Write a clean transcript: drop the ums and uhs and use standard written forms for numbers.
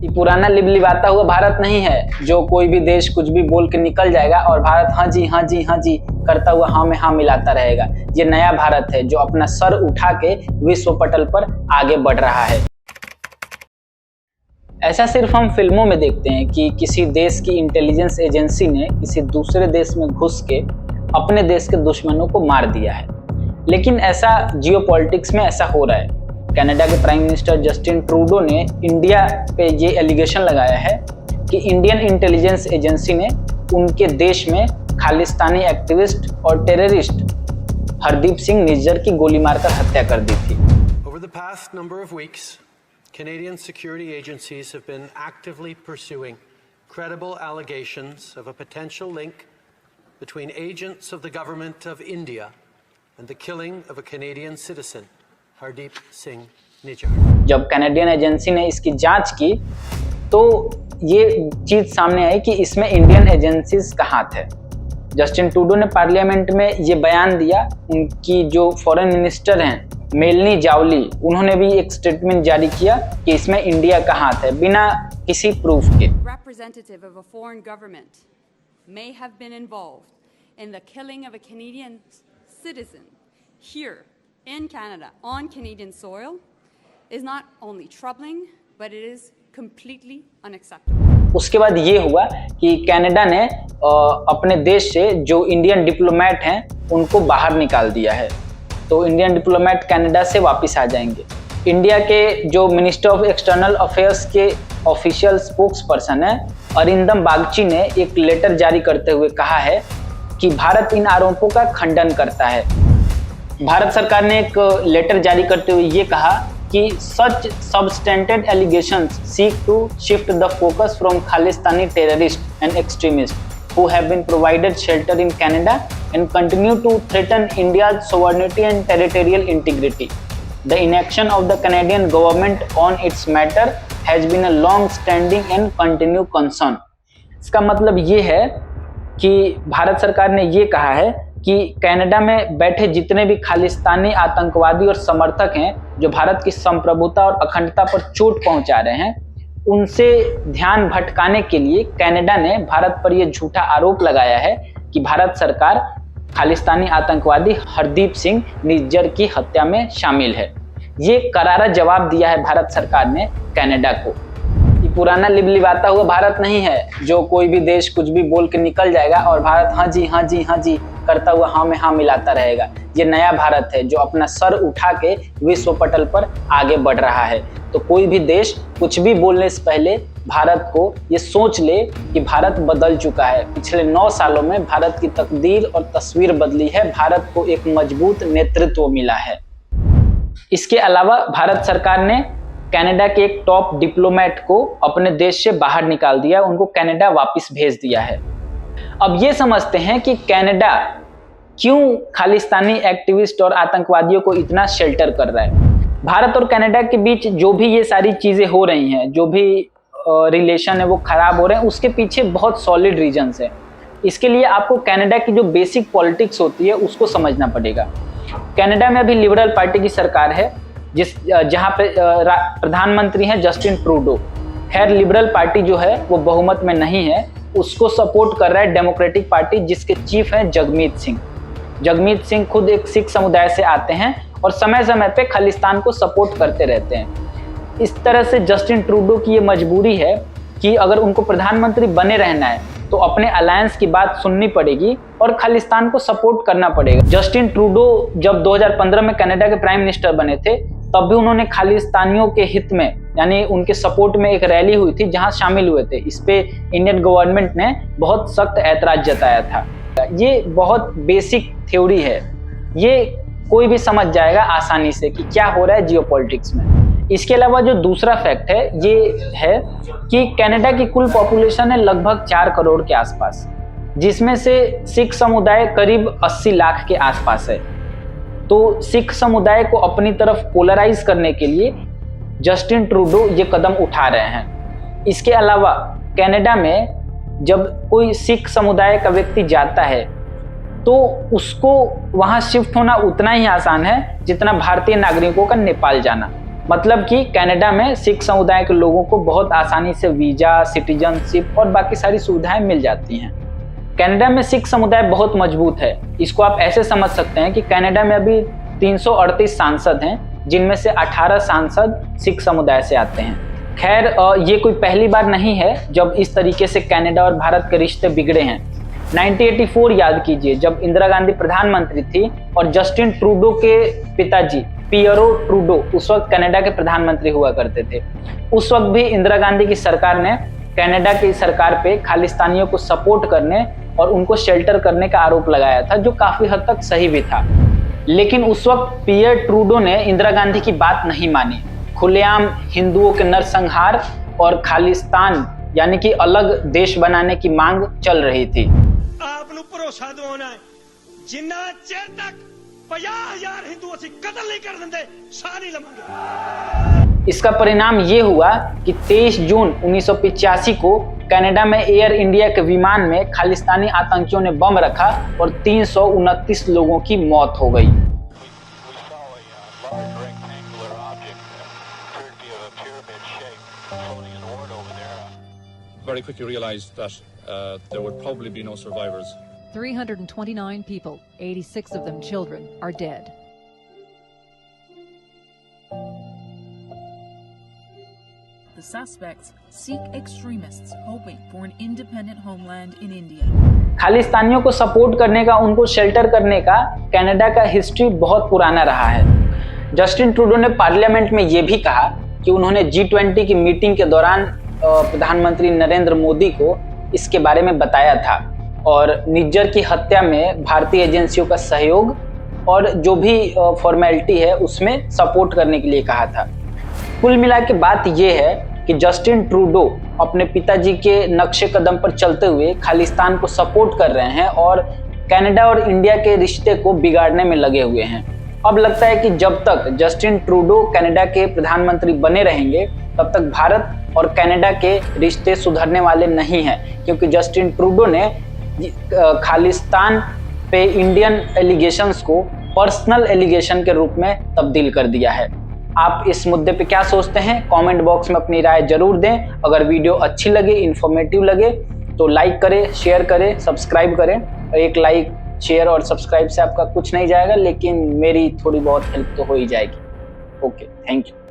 ये पुराना लिबलिबाता हुआ भारत नहीं है जो कोई भी देश कुछ भी बोल के निकल जाएगा और भारत हाँ जी हाँ जी हाँ जी करता हुआ हाँ में हाँ मिलाता रहेगा। ये नया भारत है जो अपना सर उठा के विश्व पटल पर आगे बढ़ रहा है। ऐसा सिर्फ हम फिल्मों में देखते हैं कि किसी देश की इंटेलिजेंस एजेंसी ने किसी दूसरे देश में घुस के अपने देश के दुश्मनों को मार दिया है, लेकिन ऐसा जियोपॉलिटिक्स में ऐसा हो रहा है। कनाडा के प्राइम मिनिस्टर जस्टिन ट्रूडो ने इंडिया पे ये एलिगेशन लगाया है कि इंडियन इंटेलिजेंस एजेंसी ने उनके देश में खालिस्तानी एक्टिविस्ट और टेररिस्ट हरदीप सिंह निज्जर की गोली मारकर हत्या कर दी थी। Over the past number of weeks, Canadian security agencies have been actively pursuing credible allegations of a potential link between agents of the government of India and the killing of a Canadian citizen, Hardeep Singh Nijjar. जब Canadian agency ने इसकी जांच की तो ये चीज सामने आई कि इसमें इंडियन एजेंसीज का हाथ है। जस्टिन ट्रूडो ने पार्लियामेंट में ये बयान दिया। उनकी जो फॉरेन मिनिस्टर हैं मेलनी जावली, उन्होंने भी एक स्टेटमेंट जारी किया कि इसमें इंडिया का हाथ है बिना किसी प्रूफ के। Representative of a foreign government may have been involved in the killing of a Canadian citizen here in Canada on Canadian soil is not only troubling but it is completely unacceptable. उसके बाद ये हुआ कि Canada ने अपने देश से जो इंडियन डिप्लोमेट हैं उनको बाहर निकाल दिया है, तो इंडियन डिप्लोमेट कनाडा से वापस आ जाएंगे। इंडिया के जो मिनिस्टर ऑफ एक्सटर्नल अफेयर्स के ऑफिशियल स्पोक्स पर्सन है अरिंदम बागची ने एक लेटर जारी करते हुए कहा है कि भारत इन आरोपों का खंडन करता है। भारत सरकार ने एक लेटर जारी करते हुए ये कहा कि such substantive allegations seek to shift the focus from Khalistani terrorists and extremists who have been provided shelter in Canada and continue to threaten India's sovereignty and territorial integrity. The inaction of the Canadian government on its matter has been a long-standing and continued concern. इसका मतलब ये है कि भारत सरकार ने ये कहा है कि कनाडा में बैठे जितने भी खालिस्तानी आतंकवादी और समर्थक हैं जो भारत की संप्रभुता और अखंडता पर चोट पहुंचा रहे हैं, उनसे ध्यान भटकाने के लिए कनाडा ने भारत पर यह झूठा आरोप लगाया है कि भारत सरकार खालिस्तानी आतंकवादी हरदीप सिंह निज्जर की हत्या में शामिल है। ये करारा जवाब दिया है भारत सरकार ने कनाडा को। ये पुराना लिबलिबाता हुआ भारत नहीं है जो कोई भी देश कुछ भी बोल के निकल जाएगा और भारत हाँ जी हाँ जी हाँ जी करता हुआ हाँ में हाँ मिलाता रहेगा। ये नया भारत है जो अपना सर उठा के विश्व पटल पर आगे बढ़ रहा है। तो कोई भी देश कुछ भी बोलने से पहले भारत को ये सोच ले कि भारत बदल चुका है। पिछले 9 सालों में भारत की तकदीर और तस्वीर बदली है। भारत को एक मजबूत नेतृत्व मिला है। इसके अलावा भारत सरकार ने कनाडा के एक टॉप डिप्लोमेट को अपने देश से बाहर निकाल दिया, उनको कनाडा वापस भेज दिया है। अब ये समझते हैं कि कनाडा क्यों खालिस्तानी एक्टिविस्ट और आतंकवादियों को इतना शेल्टर कर रहा है। भारत और कनाडा के बीच जो भी ये सारी चीजें हो रही हैं, जो भी रिलेशन है वो खराब हो रहे हैं, उसके पीछे बहुत सॉलिड रीजंस है। इसके लिए आपको कनाडा की जो बेसिक पॉलिटिक्स होती है उसको समझना पड़ेगा। कनाडा में अभी लिबरल पार्टी की सरकार है जहां पे प्रधानमंत्री हैं जस्टिन ट्रूडो। खैर लिबरल पार्टी जो है वो बहुमत में नहीं है, उसको सपोर्ट कर रहा है डेमोक्रेटिक पार्टी जिसके चीफ हैं जगमीत सिंह। जगमीत सिंह खुद एक सिख समुदाय से आते हैं और समय समय पे खालिस्तान को सपोर्ट करते रहते हैं। इस तरह से जस्टिन ट्रूडो की ये मजबूरी है कि अगर उनको प्रधानमंत्री बने रहना है तो अपने अलायंस की बात सुननी पड़ेगी और खालिस्तान को सपोर्ट करना पड़ेगा। जस्टिन ट्रूडो जब 2015 में कनाडा के प्राइम मिनिस्टर बने थे तब भी उन्होंने खालिस्तानियों के हित में यानी उनके सपोर्ट में एक रैली हुई थी जहां शामिल हुए थे। इस पे इंडियन गवर्नमेंट ने बहुत सख्त ऐतराज जताया था। ये बहुत बेसिक थ्योरी है, ये कोई भी समझ जाएगा आसानी से कि क्या हो रहा है जियोपॉलिटिक्स में। इसके अलावा जो दूसरा फैक्ट है ये है कि कनाडा की कुल पॉपुलेशन है लगभग 4 करोड़ के आसपास, जिसमें से सिख समुदाय करीब 80 लाख के आसपास है। तो सिख समुदाय को अपनी तरफ पोलराइज करने के लिए जस्टिन ट्रूडो ये कदम उठा रहे हैं। इसके अलावा कनाडा में जब कोई सिख समुदाय का व्यक्ति जाता है तो उसको वहां शिफ्ट होना उतना ही आसान है जितना भारतीय नागरिकों का नेपाल जाना। मतलब कि कनाडा में सिख समुदाय के लोगों को बहुत आसानी से वीजा, सिटीजनशिप और बाकी सारी सुविधाएं मिल जाती हैं। कनाडा में सिख समुदाय बहुत मजबूत है। इसको आप ऐसे समझ सकते हैं कि कनाडा में अभी 338 सांसद हैं, जिनमें से 18 सांसद सिख समुदाय से आते हैं। खैर, ये कोई पहली बार नहीं है जब इस तरीके से कनाडा और भारत के रिश्ते बिगड़े हैं। 1984 याद कीजिए, जब इंदिरा गांधी प्रधानमंत्री थी और जस्टिन ट्रूडो के पिताजी पियरो ट्रूडो उस वक्त कनाडा के प्रधानमंत्री हुआ करते थे। उस वक्त भी इंदिरा गांधी की सरकार ने कनाडा की सरकार पे खालिस्तानियों को सपोर्ट करने और उनको शेल्टर करने का आरोप लगाया था, जो काफी हद तक सही भी था। लेकिन उस वक्त पियर ट्रूडो ने इंदिरा गांधी की बात नहीं मानी। खुलेआम हिंदुओं के नरसंहार और खालिस्तान यानी कि अलग देश बनाने की मांग चल रही थी। आपनु भरोसा दिवाना है, जिन्ना चेर तक 50,000 हिंदू असी कत्ल नहीं कर देंगे, साह नहीं लवांगे। इसका परिणाम ये हुआ कि 23 जून 1985 को कनाडा में एयर इंडिया के विमान में खालिस्तानी आतंकियों ने बम रखा और 329 लोगों की मौत हो गई। Very quickly realized that there would probably be no survivors. 329 people, 86 of them children, are dead. The suspects Sikh extremists hoping for an independent homeland in India. खालिस्तानियों को सपोर्ट करने का, उनको शेल्टर करने का कनाडा का हिस्ट्री बहुत पुराना रहा है। जस्टिन ट्रूडो ने पार्लियामेंट में ये भी कहा कि उन्होंने G20 की मीटिंग के दौरान प्रधानमंत्री नरेंद्र मोदी को इसके बारे में बताया था और निज्जर की हत्या में भारतीय एजेंसियों का सहयोग और जो भी फॉर्मेलिटी है उसमें सपोर्ट करने के लिए कहा था। कुल मिला के बात यह है कि जस्टिन ट्रूडो अपने पिताजी के नक्शे कदम पर चलते हुए खालिस्तान को सपोर्ट कर रहे हैं और कनाडा और इंडिया के रिश्ते को बिगाड़ने में लगे हुए हैं। अब लगता है कि जब तक जस्टिन ट्रूडो कनाडा के प्रधानमंत्री बने रहेंगे तब तक भारत और कनाडा के रिश्ते सुधरने वाले नहीं हैं, क्योंकि जस्टिन ट्रूडो ने खालिस्तान पे इंडियन एलिगेशंस को पर्सनल एलिगेशन के रूप में तब्दील कर दिया है। आप इस मुद्दे पे क्या सोचते हैं? कमेंट बॉक्स में अपनी राय जरूर दें। अगर वीडियो अच्छी लगे, इंफॉर्मेटिव लगे तो लाइक करें, शेयर करें, सब्सक्राइब करें। एक लाइक, शेयर और सब्सक्राइब से आपका कुछ नहीं जाएगा, लेकिन मेरी थोड़ी बहुत हेल्प तो हो ही जाएगी। Okay, thank you.